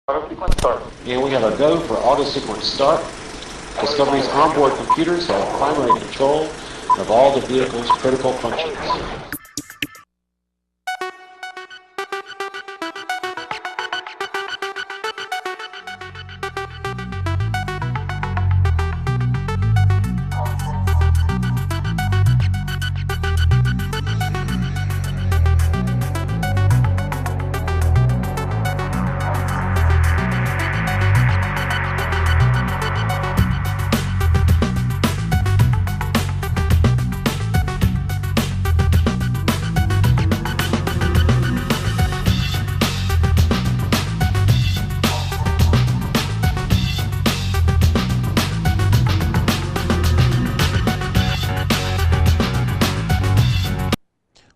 And we have a go for auto sequence start. Discovery's onboard computers have primary control of all the vehicle's critical functions.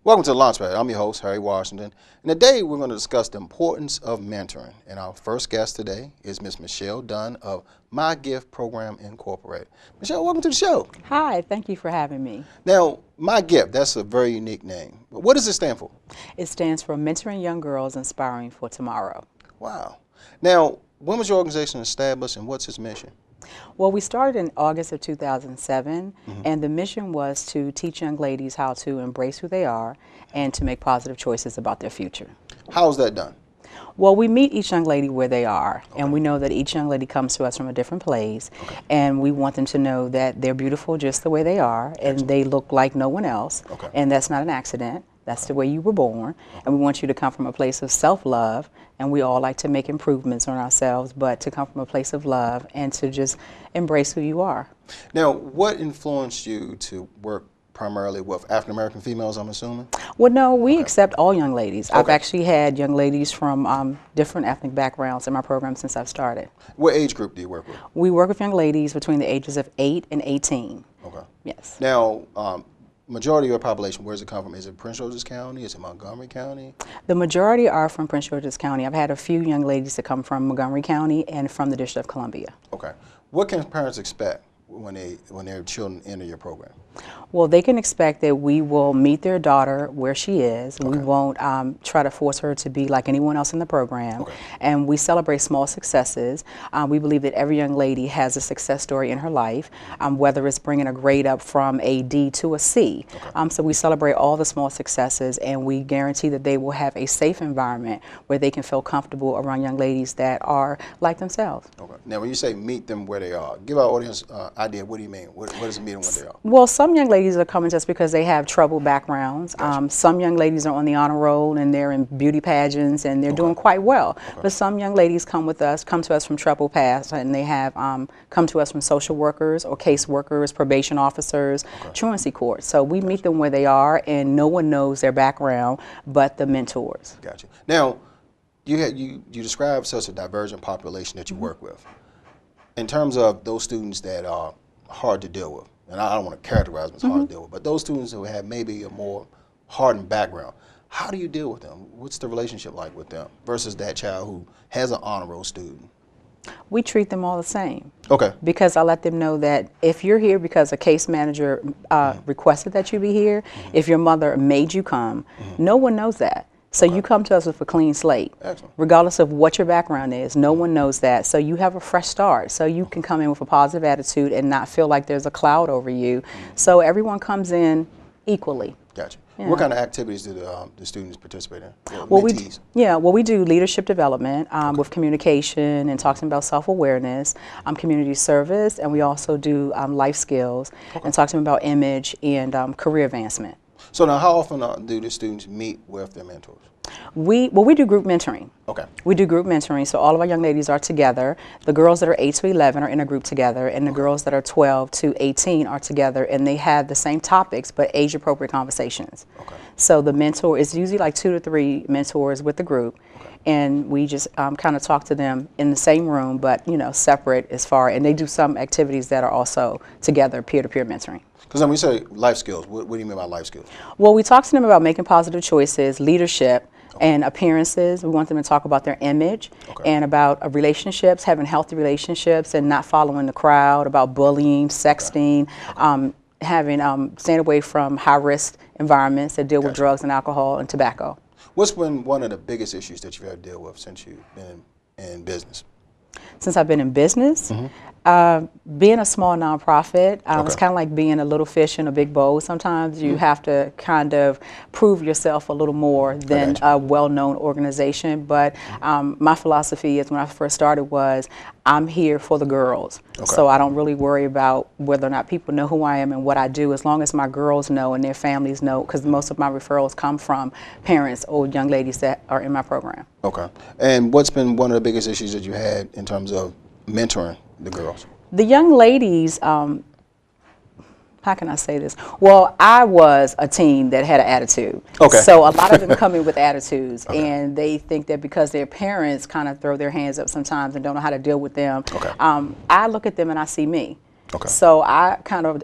Welcome to the Launchpad. I'm your host, Harry Washington, and today we're going to discuss the importance of mentoring. And our first guest today is Ms. Michelle Dunn of MYGIFT Program Incorporated. Michelle, welcome to the show. Hi, thank you for having me. Now, MYGIFT, that's a very unique name. What does it stand for? It stands for Mentoring Young Girls Inspiring for Tomorrow. Wow. Now, when was your organization established and what's its mission? Well, we started in August of 2007, and the mission was to teach young ladies how to embrace who they are and to make positive choices about their future. How is that done? Well, we meet each young lady where they are, and we know that each young lady comes to us from a different place, and we want them to know that they're beautiful just the way they are, and they look like no one else, and that's not an accident. That's the way you were born, and we want you to come from a place of self-love, and we all like to make improvements on ourselves, but to come from a place of love and to just embrace who you are. Now, what influenced you to work primarily with African-American females, I'm assuming? Well, no, we accept all young ladies. I've actually had young ladies from different ethnic backgrounds in my program since I've started. What age group do you work with? We work with young ladies between the ages of 8 and 18. Okay. Yes. Now, majority of your population, where does it come from? Is it Prince George's County? Is it Montgomery County? The majority are from Prince George's County. I've had a few young ladies that come from Montgomery County and from the District of Columbia. Okay. What can parents expect when their children enter your program? Well, they can expect that we will meet their daughter where she is. We won't try to force her to be like anyone else in the program. And we celebrate small successes. We believe that every young lady has a success story in her life, whether it's bringing a grade up from a D to a C. So we celebrate all the small successes, and we guarantee that they will have a safe environment where they can feel comfortable around young ladies that are like themselves. Now, when you say meet them where they are, give our audience an idea. What do you mean? What does it mean where they are? Well, some young ladies are coming to us because they have troubled backgrounds. Some young ladies are on the honor roll and they're in beauty pageants and they're doing quite well. But some young ladies come to us from troubled past, and they have come to us from social workers or case workers, probation officers, truancy courts. So we meet them where they are, and no one knows their background but the mentors. Gotcha. Now, you describe such a divergent population that you work with. In terms of those students that are hard to deal with, and I don't want to characterize them as hard to deal with, but those students who have maybe a more hardened background, how do you deal with them? What's the relationship like with them versus that child who has an honor roll student? We treat them all the same. Okay. Because I let them know that if you're here because a case manager requested that you be here, if your mother made you come, no one knows that. So you come to us with a clean slate, regardless of what your background is. No one knows that. So you have a fresh start. So you can come in with a positive attitude and not feel like there's a cloud over you. So everyone comes in equally. Gotcha. Yeah. What kind of activities do the students participate in? Well, we do leadership development with communication and talking about self-awareness, community service, and we also do life skills and talk to them about image and career advancement. So now, how often do the students meet with their mentors? We do group mentoring. We do group mentoring, so all of our young ladies are together. The girls that are 8 to 11 are in a group together, and the girls that are 12 to 18 are together, and they have the same topics but age-appropriate conversations. So the mentor is usually like 2 to 3 mentors with the group, and we just kind of talk to them in the same room, but separate and they do some activities that are also together, peer-to-peer mentoring. Because when we say life skills, what do you mean by life skills? Well, we talk to them about making positive choices, leadership, and appearances. We want them to talk about their image and about relationships, having healthy relationships and not following the crowd, about bullying, sexting, staying away from high-risk environments that deal with drugs and alcohol and tobacco. What's been one of the biggest issues that you've had to deal with since you've been in business? Since I've been in business, being a small nonprofit, it's kind of like being a little fish in a big bowl. Sometimes you have to kind of prove yourself a little more than a well-known organization. But my philosophy is, when I first started, was I'm here for the girls. So I don't really worry about whether or not people know who I am and what I do, as long as my girls know and their families know, because most of my referrals come from parents or young ladies that are in my program. Okay. And what's been one of the biggest issues that you had in terms of mentoring the girls? The young ladies, how can I say this? Well, I was a teen that had an attitude. So a lot of them come in with attitudes, and they think that because their parents kind of throw their hands up sometimes and don't know how to deal with them. I look at them and I see me. So I kind of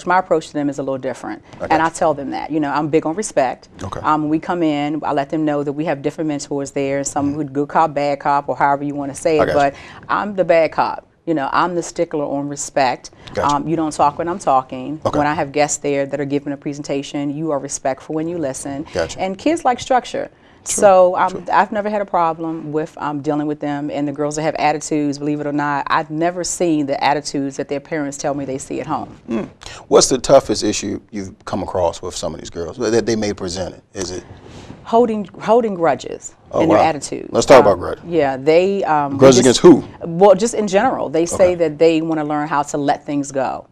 my approach to them is a little different, and I tell them that, you know, I'm big on respect. When we come in, I let them know that we have different mentors there, some who good cop, bad cop, or however you want to say it, but I'm the bad cop. You know, I'm the stickler on respect. You don't talk when I'm talking. When I have guests there that are giving a presentation, you are respectful when you listen. And kids like structure. So I've never had a problem with dealing with them. And the girls that have attitudes, believe it or not, I've never seen the attitudes that their parents tell me they see at home. What's the toughest issue you've come across with some of these girls that they may present? Is it holding grudges in their attitude? Let's talk about grudges. Yeah, they grudges against who? Well, just in general, they say that they want to learn how to let things go.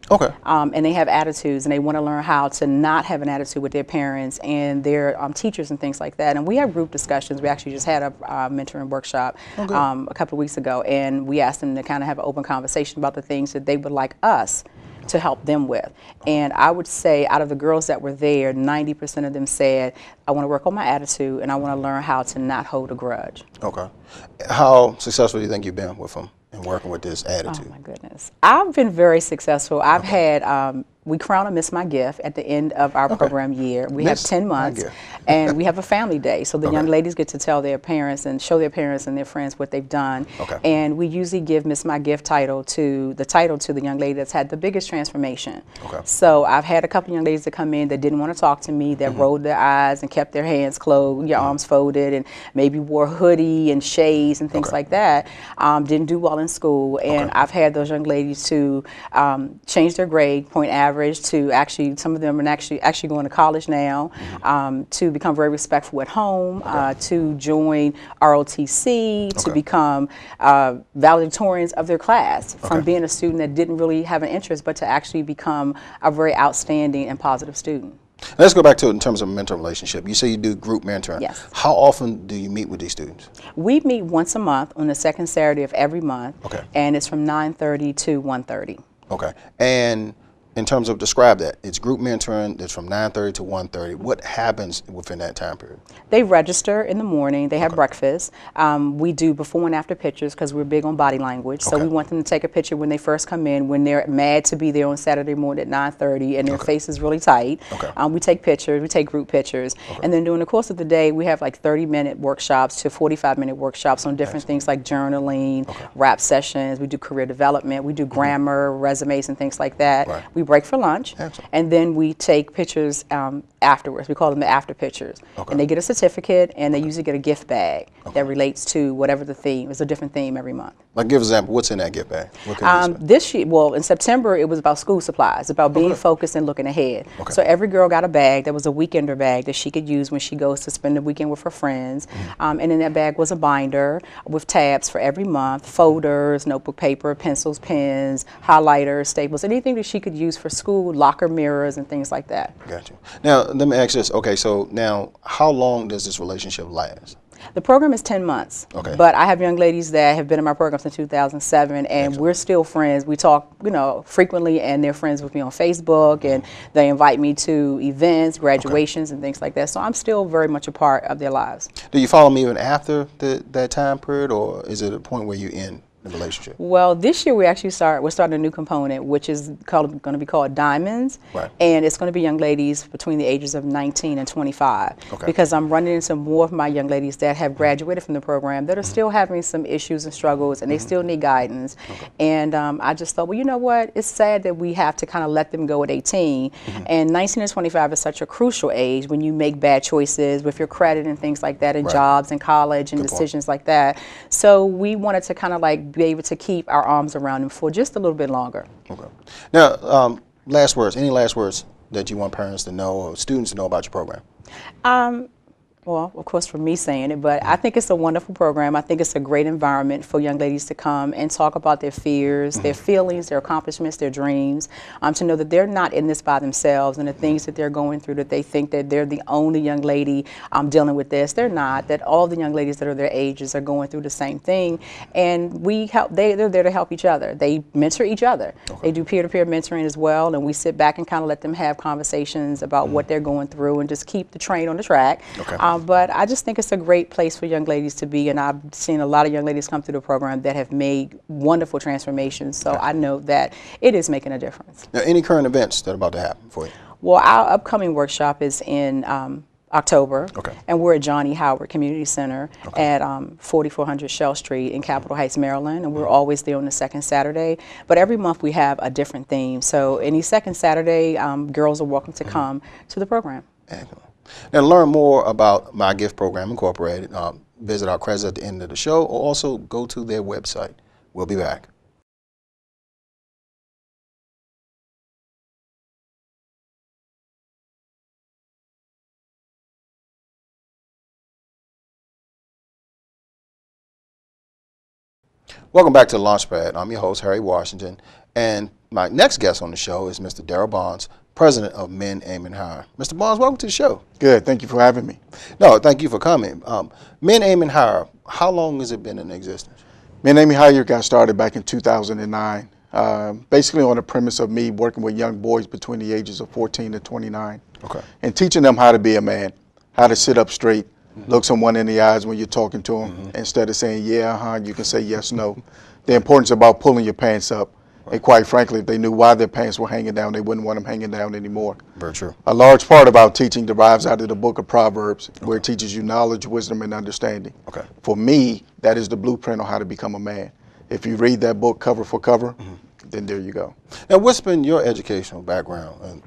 And they have attitudes, and they want to learn how to not have an attitude with their parents and their teachers and things like that. And we have group discussions. We actually just had a mentoring workshop a couple of weeks ago, and we asked them to kind of have an open conversation about the things that they would like us to help them with. And I would say, out of the girls that were there, 90% of them said, I want to work on my attitude, and I want to learn how to not hold a grudge. How successful do you think you've been with them in working with this attitude? Oh my goodness. I've been very successful. I've had, we crown a Miss My Gift at the end of our program year. We have 10 months, and we have a family day. So the young ladies get to tell their parents and show their parents and their friends what they've done. And we usually give Miss My Gift title to the young lady that's had the biggest transformation. So I've had a couple young ladies that come in that didn't want to talk to me, that rolled their eyes and kept their hands closed, your arms folded, and maybe wore a hoodie and shades and things like that. Didn't do well in school. And I've had those young ladies to change their grade, point average, to actually, some of them are actually going to college now, to become very respectful at home, to join ROTC, to become valedictorians of their class, from being a student that didn't really have an interest, but to actually become a very outstanding and positive student. Let's go back to it in terms of mentor relationship. You say you do group mentoring. Yes. How often do you meet with these students? We meet once a month on the second Saturday of every month, and it's from 9:30 to 1:30. And in terms of, describe that, it's group mentoring that's from 9:30 to 1:30. What happens within that time period? They register in the morning. They have breakfast. We do before and after pictures, because we're big on body language. So we want them to take a picture when they first come in, when they're mad to be there on Saturday morning at 9:30 and their face is really tight. We take pictures. We take group pictures. And then during the course of the day, we have like 30-minute workshops to 45-minute workshops on different things like journaling, rap sessions. We do career development. We do grammar, resumes, and things like that. We break for lunch, and then we take pictures afterwards. We call them the after pictures. And they get a certificate, and they usually get a gift bag that relates to whatever the theme. It's a different theme every month. Like, give an example. What's in that gift bag? This year, well, in September, it was about school supplies, about being focused and looking ahead. So every girl got a bag that was a weekender bag that she could use when she goes to spend the weekend with her friends. And in that bag was a binder with tabs for every month, folders, notebook paper, pencils, pens, highlighters, staples, anything that she could use for school, locker mirrors, and things like that. Gotcha. Now, let me ask this. Okay, so now, how long does this relationship last? The program is 10 months, but I have young ladies that have been in my program since 2007, and we're still friends. We talk, you know, frequently, and they're friends with me on Facebook, and they invite me to events, graduations, and things like that. So I'm still very much a part of their lives. Do you follow me even after that time period, or is it a point where you end the relationship? Well, this year we're starting a new component, which is going to be called Diamonds, Right. and it's going to be young ladies between the ages of 19 and 25. Okay. Because I'm running into more of my young ladies that have graduated from the program that are still having some issues and struggles, and they still need guidance. And I just thought, well, you know what? It's sad that we have to kind of let them go at 18, and 19 and 25 is such a crucial age when you make bad choices with your credit and things like that, and Right. jobs and college and Good point. decisions like that. So we wanted to kind of like be able to keep our arms around them for just a little bit longer. Okay. Now, last words. Any last words that you want parents to know or students to know about your program? Well, of course, for me saying it, but I think it's a wonderful program. I think it's a great environment for young ladies to come and talk about their fears, their feelings, their accomplishments, their dreams, to know that they're not in this by themselves, and the things that they're going through, that they think that they're the only young lady dealing with this. They're not. That all the young ladies that are their ages are going through the same thing, and they're there to help each other. They mentor each other. Okay. They do peer-to-peer mentoring as well, and we sit back and kind of let them have conversations about what they're going through and just keep the train on the track. Okay. But I just think it's a great place for young ladies to be, and I've seen a lot of young ladies come through the program that have made wonderful transformations, so I know that it is making a difference. Now, any current events that are about to happen for you? Well, our upcoming workshop is in October, Okay. and we're at John E. Howard Community Center at 4400 Shell Street in Capitol Heights, Maryland, and we're always there on the second Saturday. But every month we have a different theme, so any second Saturday, girls are welcome to come to the program. Excellent. Now, to learn more about MYGIFT Program Incorporated, visit our credits at the end of the show, or also go to their website. We'll be back. Welcome back to the Launchpad. I'm your host, Harry Washington, and my next guest on the show is Mr. Darryl Barnes, President of Men Aiming Higher. Mr. Barnes, welcome to the show. Good. Thank you for having me. No, thank you for coming. Men Aiming Higher, how long has it been in existence? Men Aiming Higher got started back in 2009, basically on the premise of me working with young boys between the ages of 14 to 29, Okay. and teaching them how to be a man, how to sit up straight, look someone in the eyes when you're talking to them. Instead of saying, yeah, you can say yes, no. The importance about pulling your pants up. And quite frankly, if they knew why their pants were hanging down, they wouldn't want them hanging down anymore. Very true. A large part of our teaching derives out of the book of Proverbs, where it teaches you knowledge, wisdom, and understanding. Okay. For me, that is the blueprint on how to become a man. If you read that book cover for cover, then there you go. Now, what's been your educational background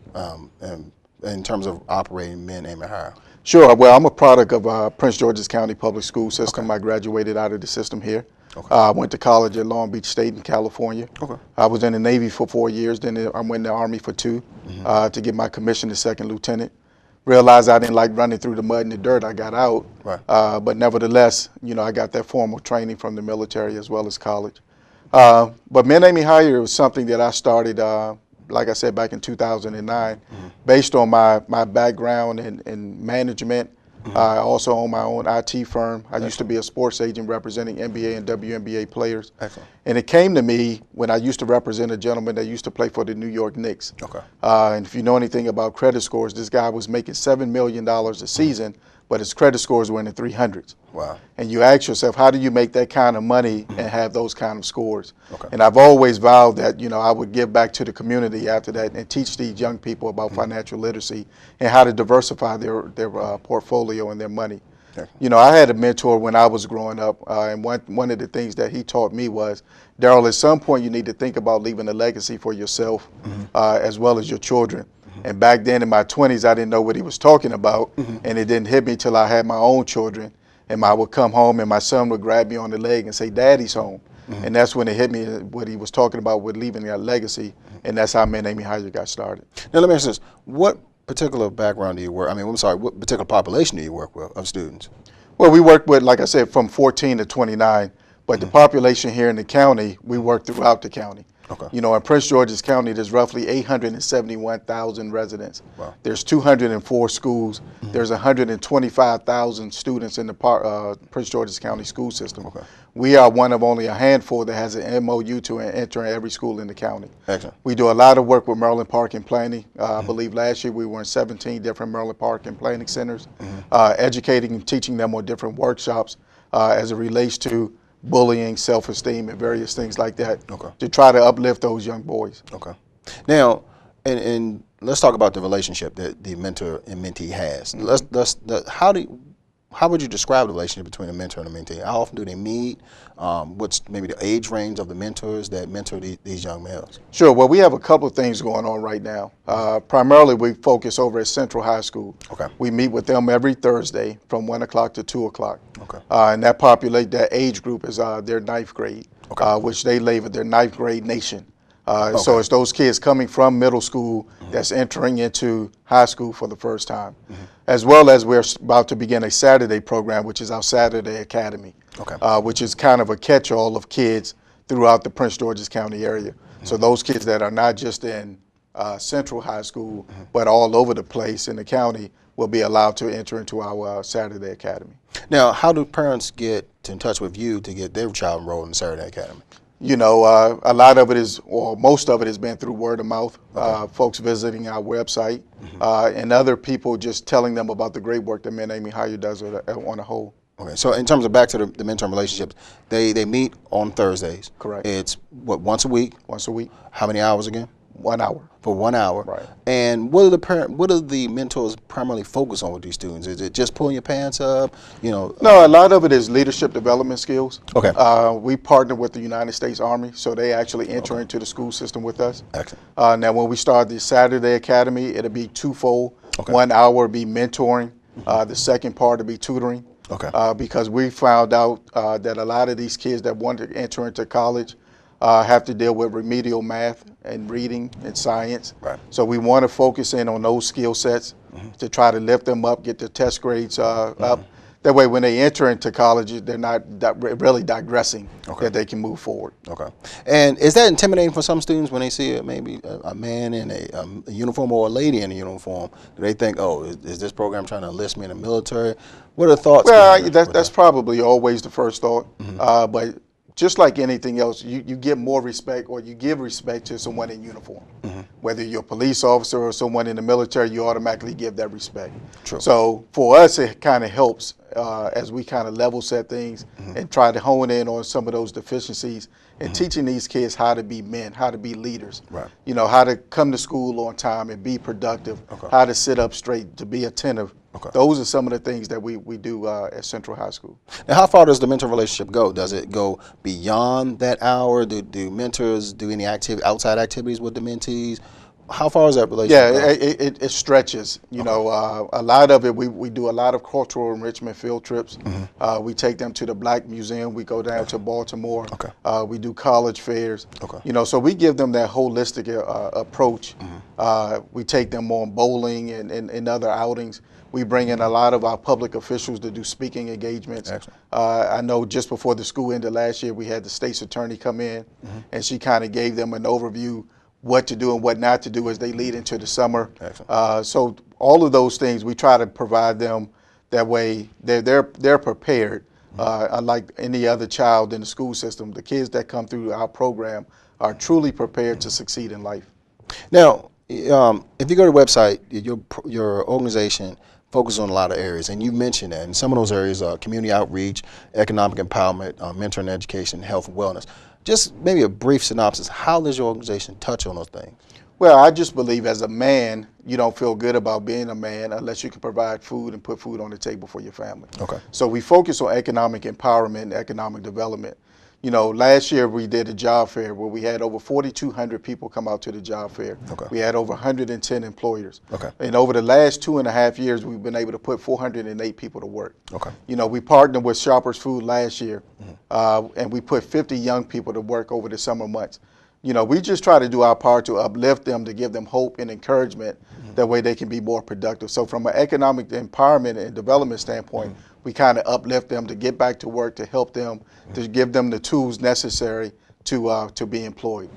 and in terms of operating Men Aiming Higher? Sure. Well, I'm a product of Prince George's County Public School System. Okay. I graduated out of the system here. Okay. I went to college at Long Beach State in California. Okay. I was in the Navy for 4 years. Then I went in the Army for 2 to get my commission as second lieutenant. Realized I didn't like running through the mud and the dirt. I got out. Right. But nevertheless, I got that formal training from the military as well as college. But Men Aiming Higher was something that I started, like I said, back in 2009, based on my background in management. I also own my own IT firm. I used to be a sports agent representing NBA and WNBA players. Excellent. And it came to me when I used to represent a gentleman that used to play for the New York Knicks. Okay. And if you know anything about credit scores, this guy was making $7 million a season, but his credit scores were in the 300s. Wow. And you ask yourself, how do you make that kind of money and have those kind of scores? Okay. And I've always vowed that, I would give back to the community after that and teach these young people about financial literacy and how to diversify their portfolio and their money. Okay. I had a mentor when I was growing up, and one of the things that he taught me was, Darryl, at some point you need to think about leaving a legacy for yourself as well as your children. And back then in my 20s, I didn't know what he was talking about, and it didn't hit me till I had my own children. And I would come home and my son would grab me on the leg and say, Daddy's home. And that's when it hit me what he was talking about with leaving a legacy. And that's how Men Aiming Higher got started. Now let me ask this, what particular background do you work, what particular population do you work with of students? Well, we work with, like I said, from 14 to 29, but the population here in the county, we work throughout the county. Okay. In Prince George's County, there's roughly 871,000 residents. Wow. There's 204 schools. There's 125,000 students in the Prince George's County school system. Okay. We are one of only a handful that has an MOU to enter every school in the county. Excellent. We do a lot of work with Maryland Park and Planning. I believe last year we were in 17 different Maryland Park and Planning centers, educating and teaching them on different workshops as it relates to bullying, self-esteem, and various things like that Okay. to try to uplift those young boys. Okay. Now, and let's talk about the relationship that the mentor and mentee has. How would you describe the relationship between a mentor and a mentee? How often do they meet? What's maybe the age range of the mentors that mentor these young males? Sure. Well, we have a couple of things going on right now. Primarily, we focus over at Central High School. Okay. We meet with them every Thursday from 1 o'clock to 2 o'clock. Okay. And that age group is their 9th grade, Okay. which they label their 9th grade nation. So it's those kids coming from middle school that's entering into high school for the first time, as well as we're about to begin a Saturday program, which is our Saturday Academy, which is kind of a catch-all of kids throughout the Prince George's County area. So those kids that are not just in Central High School, but all over the place in the county will be allowed to enter into our Saturday Academy. Now, how do parents get in touch with you to get their child enrolled in the Saturday Academy? You know, a lot of it is, or most of it has been through word of mouth, folks visiting our website, and other people just telling them about the great work that Men Amy Hire does on a whole. Okay, so in terms of back to the mentor relationships, they meet on Thursdays. Correct. It's what, once a week? Once a week. How many hours again? 1 hour. For 1 hour. Right. And what do the mentors primarily focus on with these students? Is it just pulling your pants up? You know? No, a lot of it is leadership development skills. Okay. We partner with the United States Army, so they actually enter into the school system with us. Excellent. Now, when we start the Saturday Academy, it'll be twofold. Okay. 1 hour will be mentoring. The second part will be tutoring. Okay. Because we found out that a lot of these kids that want to enter into college have to deal with remedial math and reading and science. Right. So we want to focus in on those skill sets to try to lift them up, get their test grades up. That way, when they enter into college, they're not really digressing, that they can move forward. Okay. And is that intimidating for some students when they see maybe a man in a uniform or a lady in a uniform? Do they think, oh, is this program trying to enlist me in the military? What are the thoughts? Well, that's probably always the first thought. But just like anything else, you get more respect, or you give respect to someone in uniform. Whether you're a police officer or someone in the military, you automatically give that respect. True. So for us, it kind of helps as we kind of level set things and try to hone in on some of those deficiencies and teaching these kids how to be men, how to be leaders. Right. You know, how to come to school on time and be productive, how to sit up straight, to be attentive. Those are some of the things that we do at Central High School. Now, how far does the mentor relationship go? Does it go beyond that hour? Do mentors do any outside activities with the mentees? How far is that relationship? Yeah, it stretches. You know, a lot of it, we do a lot of cultural enrichment field trips. We take them to the Black Museum. We go down to Baltimore. We do college fairs. You know, so we give them that holistic approach. We take them on bowling and other outings. We bring in a lot of our public officials to do speaking engagements. I know just before the school ended last year, we had the state's attorney come in, and she kind of gave them an overview what to do and what not to do as they lead into the summer. So all of those things we try to provide them. That way they're prepared. Unlike any other child in the school system, the kids that come through our program are truly prepared to succeed in life. Now, if you go to the website, your organization focuses on a lot of areas, and you mentioned that. And some of those areas are community outreach, economic empowerment, mentoring education, health and wellness. Just maybe a brief synopsis. How does your organization touch on those things? Well, I just believe as a man, you don't feel good about being a man unless you can provide food and put food on the table for your family. So we focus on economic empowerment and economic development. You know, last year we did a job fair where we had over 4,200 people come out to the job fair. We had over 110 employers. And over the last 2.5 years, we've been able to put 408 people to work. You know, we partnered with Shoppers Food last year, and we put 50 young people to work over the summer months. You know, we just try to do our part to uplift them, to give them hope and encouragement. That way they can be more productive. So from an economic empowerment and development standpoint, we kind of uplift them to get back to work, to help them, to give them the tools necessary to be employed.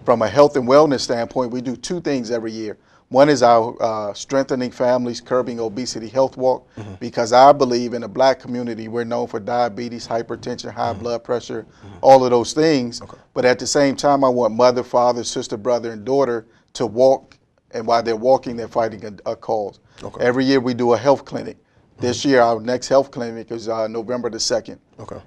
From a health and wellness standpoint, we do 2 things every year. One is our Strengthening Families, Curbing Obesity Health Walk, because I believe in the Black community, we're known for diabetes, hypertension, high blood pressure, all of those things. But at the same time, I want mother, father, sister, brother, and daughter to walk, and while they're walking, they're fighting a cause. Every year we do a health clinic. This year, our next health clinic is November the 2nd. Okay.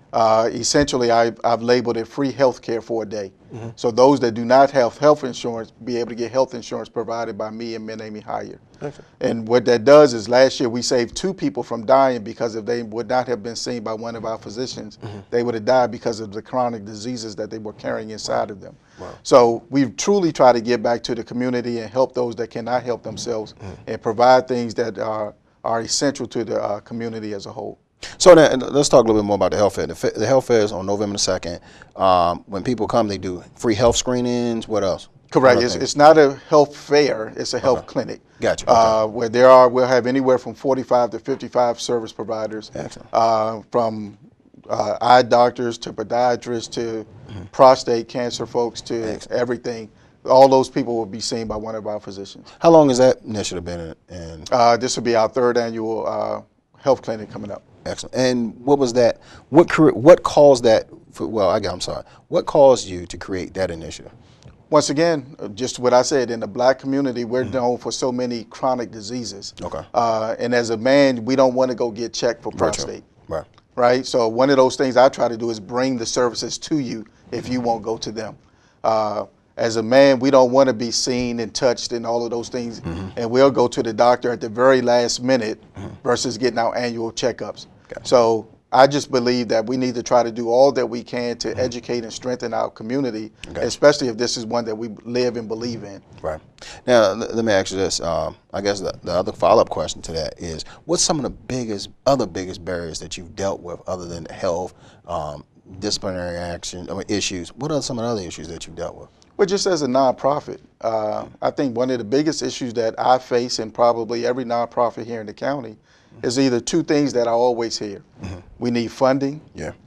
Essentially, I've labeled it free health care for a day. So those that do not have health insurance be able to get health insurance provided by me and Men Aiming Higher. Okay. And what that does is last year we saved 2 people from dying because if they would not have been seen by one of our physicians, they would have died because of the chronic diseases that they were carrying inside of them. Wow. So we truly try to give back to the community and help those that cannot help themselves and provide things that are essential to the community as a whole. So then, let's talk a little bit more about the health fair. The health fair is on November the 2nd. When people come, they do free health screenings. What else? Correct. It's not a health fair. It's a health clinic. Gotcha. Okay. Where we'll have anywhere from 45 to 55 service providers. Excellent. From eye doctors to podiatrists to prostate cancer folks to everything. All those people will be seen by one of our physicians. How long has that initiative been in? This will be our 3rd annual health clinic coming up. Excellent. And what was that? What caused that? I'm sorry. What caused you to create that initiative? Once again, just what I said, in the black community, we're known for so many chronic diseases. Okay. And as a man, we don't want to go get checked for prostate. Right. Right? So one of those things I try to do is bring the services to you if you won't go to them. As a man, we don't want to be seen and touched and all of those things, and we'll go to the doctor at the very last minute versus getting our annual checkups. Gotcha. So I just believe that we need to try to do all that we can to educate and strengthen our community, especially if this is one that we live and believe in. Right. Now, let me ask you this. I guess the other follow-up question to that is, what's some of the other biggest barriers that you've dealt with other than health, disciplinary action, issues? What are some of the other issues that you've dealt with? Well, just as a nonprofit, I think one of the biggest issues that I face, and probably every nonprofit here in the county, is either 2 things that I always hear. We need funding,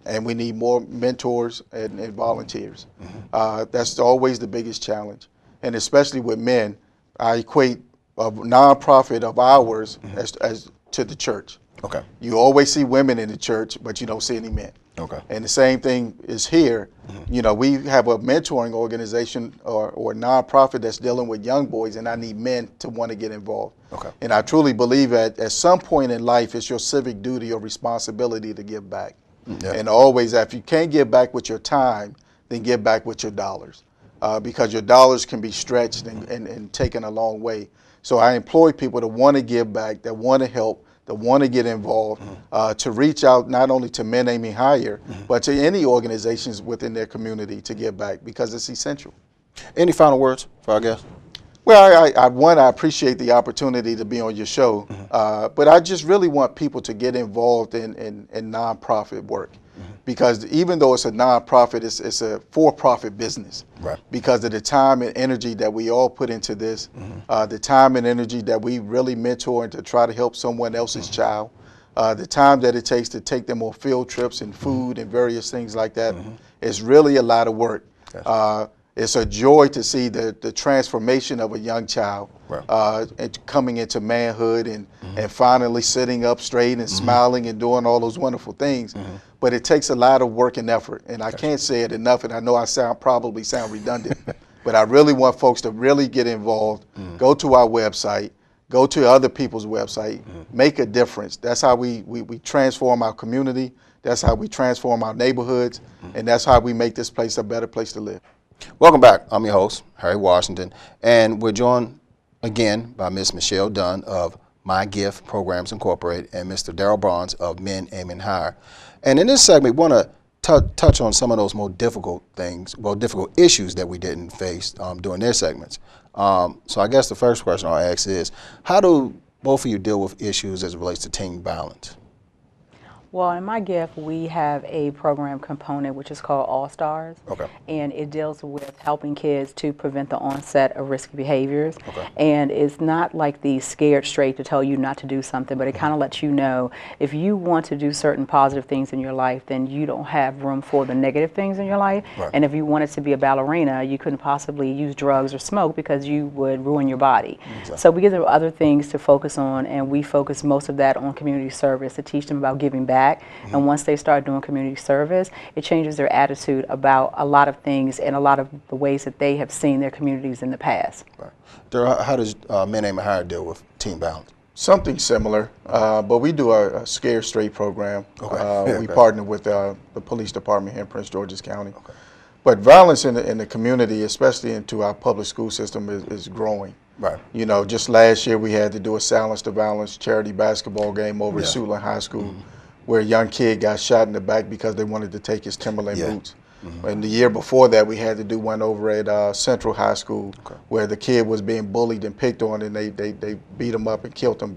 and we need more mentors and volunteers. That's always the biggest challenge. And especially with men, I equate a nonprofit of ours as to the church. Okay. You always see women in the church, but you don't see any men. Okay. And the same thing is here. You know, we have a mentoring organization or a nonprofit that's dealing with young boys, and I need men to want to get involved. Okay. And I truly believe at some point in life, it's your civic duty or responsibility to give back. And always, if you can't give back with your time, then give back with your dollars, because your dollars can be stretched and taken a long way. So I employ people to want to give back, that want to help, that want to get involved, to reach out not only to Men Aiming Higher, but to any organizations within their community to give back, because it's essential. Any final words for our guests? Well, I appreciate the opportunity to be on your show, but I just really want people to get involved in nonprofit work, because even though it's a nonprofit, it's a for-profit business. Right. Because of the time and energy that we all put into this, the time and energy that we really mentor and to try to help someone else's child, the time that it takes to take them on field trips and food and various things like that, it's really a lot of work. It's a joy to see the transformation of a young child, and coming into manhood and finally sitting up straight and smiling and doing all those wonderful things. But it takes a lot of work and effort, and I can't say it enough, and I know I probably sound redundant, but I really want folks to really get involved, go to our website, go to other people's website, make a difference. That's how we transform our community, that's how we transform our neighborhoods, and that's how we make this place a better place to live. Welcome back. I'm your host, Harry Washington, and we're joined again by Ms. Michelle Dunn of MYGIFT Programs Incorporated and Mr. Darryl Barnes of Men Aiming Higher. And in this segment, we want to touch on some of those more difficult issues that we didn't face during their segments. So I guess the first question I'll ask is, how do both of you deal with issues as it relates to teen violence? Well, in MYGIFT, we have a program component which is called All Stars. Okay. And it deals with helping kids to prevent the onset of risky behaviors. Okay. And it's not like the scared straight to tell you not to do something, but it kind of lets you know if you want to do certain positive things in your life, then you don't have room for the negative things in your life. Right. And if you wanted to be a ballerina, you couldn't possibly use drugs or smoke because you would ruin your body. Exactly. So we give them other things to focus on, and we focus most of that on community service to teach them about giving back. And once they start doing community service, it changes their attitude about a lot of things and a lot of the ways that they have seen their communities in the past. Right. Darryl, how does Men Aiming Higher deal with teen violence? Something similar, but we do a Scare Straight program. Okay. We partner with the police department here in Prince George's County. Okay. But violence in the community, especially into our public school system, is growing. Right. You know, just last year we had to do a Silence the Violence charity basketball game over at Suitland High School, where a young kid got shot in the back because they wanted to take his Timberland boots. And the year before that, we had to do one over at Central High School, where the kid was being bullied and picked on, and they beat him up and killed him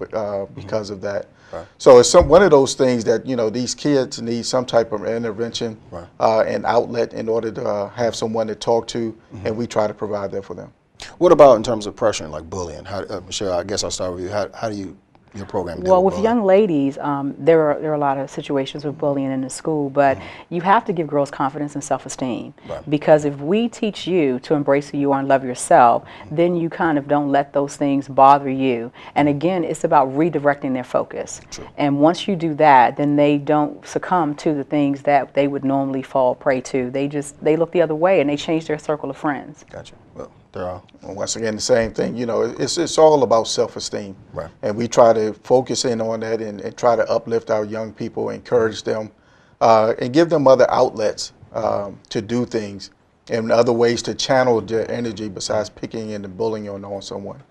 because of that. Right. So it's one of those things that, you know, these kids need some type of intervention and outlet in order to have someone to talk to, and we try to provide that for them. What about in terms of pressure, like bullying? How, Michelle, I guess I'll start with you. How do you your program deal with young ladies, there are a lot of situations with bullying in the school, but you have to give girls confidence and self-esteem. Right. Because if we teach you to embrace who you are and love yourself, then you kind of don't let those things bother you. And again, it's about redirecting their focus. True. And once you do that, then they don't succumb to the things that they would normally fall prey to. They look the other way and they change their circle of friends. Gotcha. Well, once again, the same thing. You know, it's all about self-esteem, right? And we try to focus in on that and try to uplift our young people, encourage them, and give them other outlets to do things and other ways to channel their energy besides picking and bullying on someone.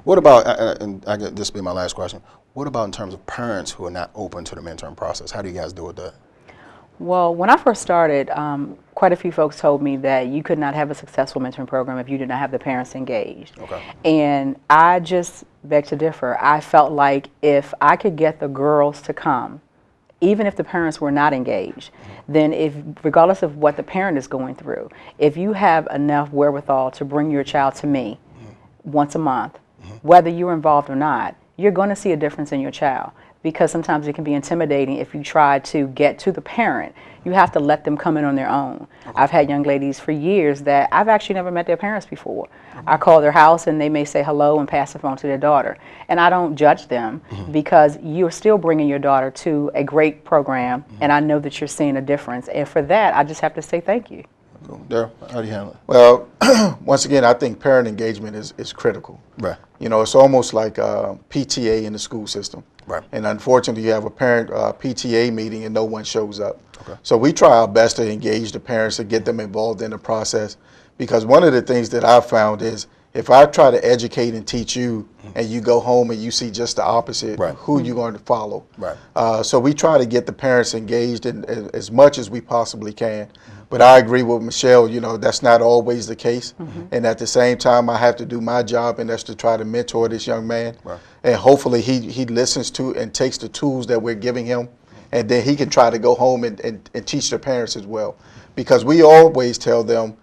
What about, and this will be my last question, what about in terms of parents who are not open to the mentoring process? How do you guys deal with that? Well, when I first started, quite a few folks told me that you could not have a successful mentoring program if you did not have the parents engaged. Okay. And I just beg to differ. I felt like if I could get the girls to come, even if the parents were not engaged, then regardless of what the parent is going through, if you have enough wherewithal to bring your child to me once a month, whether you're involved or not, you're going to see a difference in your child. Because sometimes it can be intimidating if you try to get to the parent. You have to let them come in on their own. Okay. I've had young ladies for years that I've actually never met their parents before. I call their house and they may say hello and pass the phone to their daughter. And I don't judge them because you're still bringing your daughter to a great program, and I know that you're seeing a difference. And for that, I just have to say thank you. Darryl, how do you handle it? Well, once again, I think parent engagement is critical. Right. You know, it's almost like PTA in the school system. Right. And unfortunately, you have a parent PTA meeting and no one shows up. Okay. So we try our best to engage the parents and get them involved in the process, because one of the things that I've found is if I try to educate and teach you and you go home and you see just the opposite, who you going to follow? Right. So we try to get the parents engaged in as much as we possibly can. But I agree with Michelle, you know, that's not always the case. And at the same time, I have to do my job, and that's to try to mentor this young man. Right. And hopefully he listens to and takes the tools that we're giving him, and then he can try to go home and teach the parents as well. Because we always tell them,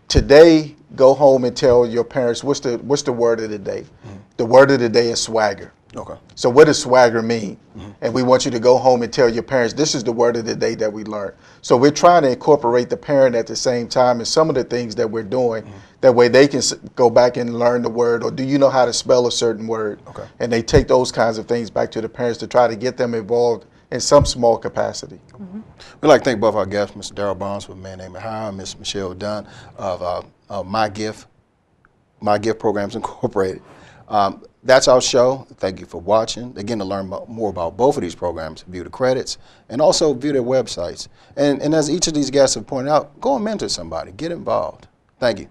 today, go home and tell your parents what's the word of the day. The word of the day is swagger. Okay. So what does swagger mean? And we want you to go home and tell your parents, this is the word of the day that we learned. So we're trying to incorporate the parent at the same time in some of the things that we're doing. That way they can go back and learn the word, or do you know how to spell a certain word? Okay. And they take those kinds of things back to the parents to try to get them involved in some small capacity. We'd like to thank both our guests, Mr. Darryl Barnes with Man Named Hire, and Ms. Michelle Dunn of MYGIFT Programs Incorporated. That's our show. Thank you for watching. Again, to learn more about both of these programs, view the credits, and also view their websites. And as each of these guests have pointed out, go and mentor somebody. Get involved. Thank you.